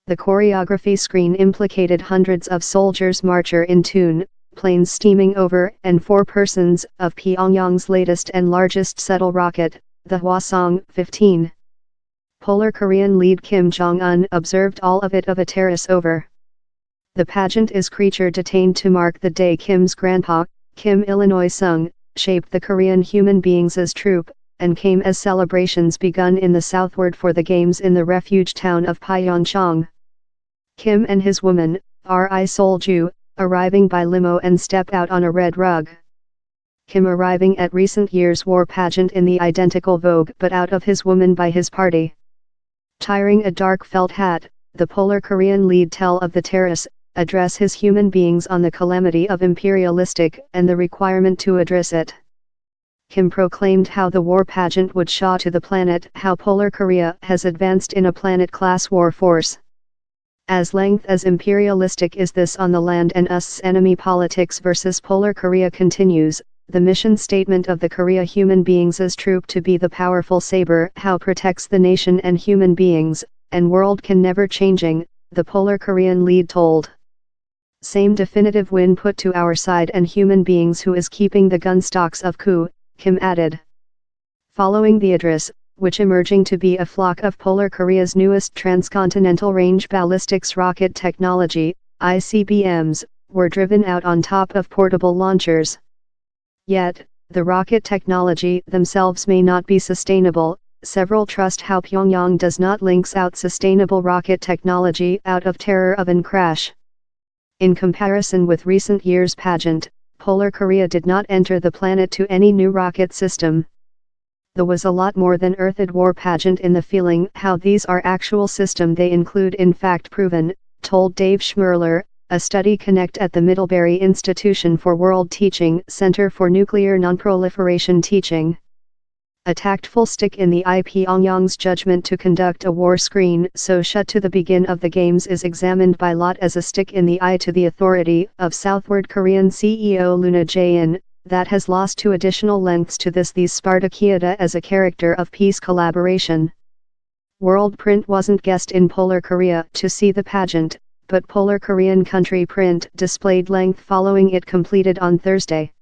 The choreography screen implicated hundreds of soldiers marcher in tune, planes steaming over, and 4 persons of Pyongyang's latest and largest subtle rocket, the Hwasong-15. Polar Korean lead Kim Jong-un observed all of it of a terrace over. The pageant is creature detained to mark the day Kim's grandpa, Kim Il-sung, shaped the Korean human beings as troop, and came as celebrations begun in the southward for the games in the refuge town of Pyeongchang. Kim and his woman, Ri Sol-ju, arriving by limo and step out on a red rug. Kim arriving at recent year's war pageant in the identical Vogue but out of his woman by his party. Tiring a dark felt hat, the Polar Korean lead tell of the terrace, address his human beings on the calamity of imperialistic and the requirement to address it. Kim proclaimed how the war pageant would show to the planet how Polar Korea has advanced in a planet-class war force. As length as imperialistic is this on the land and us enemy politics versus Polar Korea continues, the mission statement of the Korea human beings as troop to be the powerful saber how protects the nation and human beings, and world can never changing, the Polar Korean lead told. Same definitive win put to our side and human beings who is keeping the gun stocks of coup, Kim added. Following the address, which emerging to be a flock of Polar Korea's newest transcontinental range ballistics rocket technology, ICBMs, were driven out on top of portable launchers. Yet, the rocket technology themselves may not be sustainable. Several trust how Pyongyang does not links out sustainable rocket technology out of terror of an crash. In comparison with recent years' pageant, Polar Korea did not enter the planet to any new rocket system. There was a lot more than earthed war pageant in the feeling how these are actual system they include in fact proven, told Dave Schmerler, a study connect at the Middlebury Institution for World Teaching Center for Nuclear Nonproliferation Teaching. A tactful stick in the eye. Pyongyang's judgment to conduct a war screen so shut to the begin of the games is examined by lot as a stick in the eye to the authority of Southward Korean CEO Luna Jae-in, that has lost to additional lengths to this these Spartakiada as a character of peace collaboration. World Print wasn't guessed in Polar Korea to see the pageant, but Polar Korean Country Print displayed length following it completed on Thursday.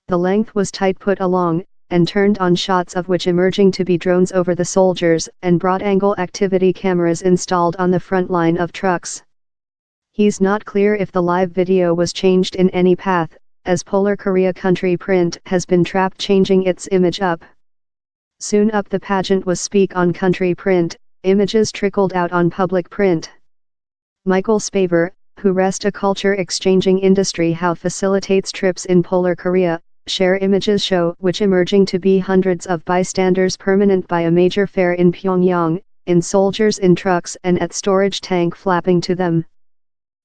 The length was tight put along, and turned on shots of which emerging to be drones over the soldiers and broad-angle activity cameras installed on the front line of trucks. He's not clear if the live video was changed in any path, as Polar Korea Country Print has been trapped changing its image up. Soon up the pageant was speak on Country Print, images trickled out on public print. Michael Spaver, who rest a culture exchanging industry how facilitates trips in Polar Korea, share images show which emerging to be hundreds of bystanders permanent by a major fair in Pyongyang, in soldiers in trucks and at storage tank flapping to them.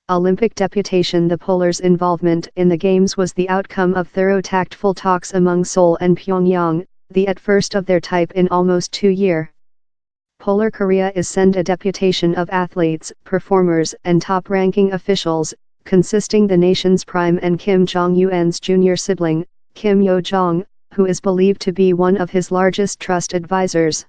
Olympic deputation. The Polar's involvement in the games was the outcome of thorough tactful talks among Seoul and Pyongyang, the at first of their type in almost 2 years. Polar Korea is send a deputation of athletes, performers and top-ranking officials, consisting the nation's prime and Kim Jong-un's junior sibling, Kim Yo-jong, who is believed to be one of his largest trust advisors.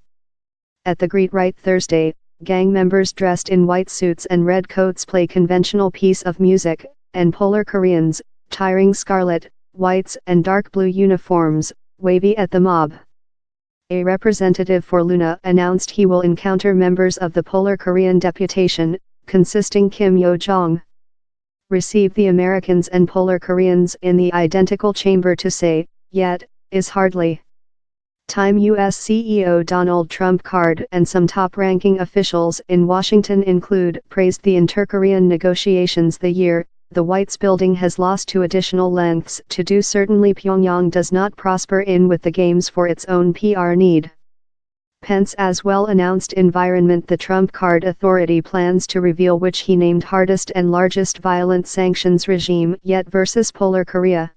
At the greet right Thursday, gang members dressed in white suits and red coats play conventional piece of music, and Polar Koreans, tiring scarlet, whites and dark blue uniforms, wavy at the mob. A representative for Luna announced he will encounter members of the Polar Korean deputation, consisting Kim Yo-jong. Receive the Americans and Polar Koreans in the identical chamber to say, yet, is hardly time. U.S. CEO Donald Trump card and some top-ranking officials in Washington include praised the inter-Korean negotiations the year. The White's building has lost to additional lengths to do certainly Pyongyang does not prosper in with the games for its own PR need. Pence as well announced environment. The Trump card authority plans to reveal which he named hardest and largest violent sanctions regime yet versus Polar Korea.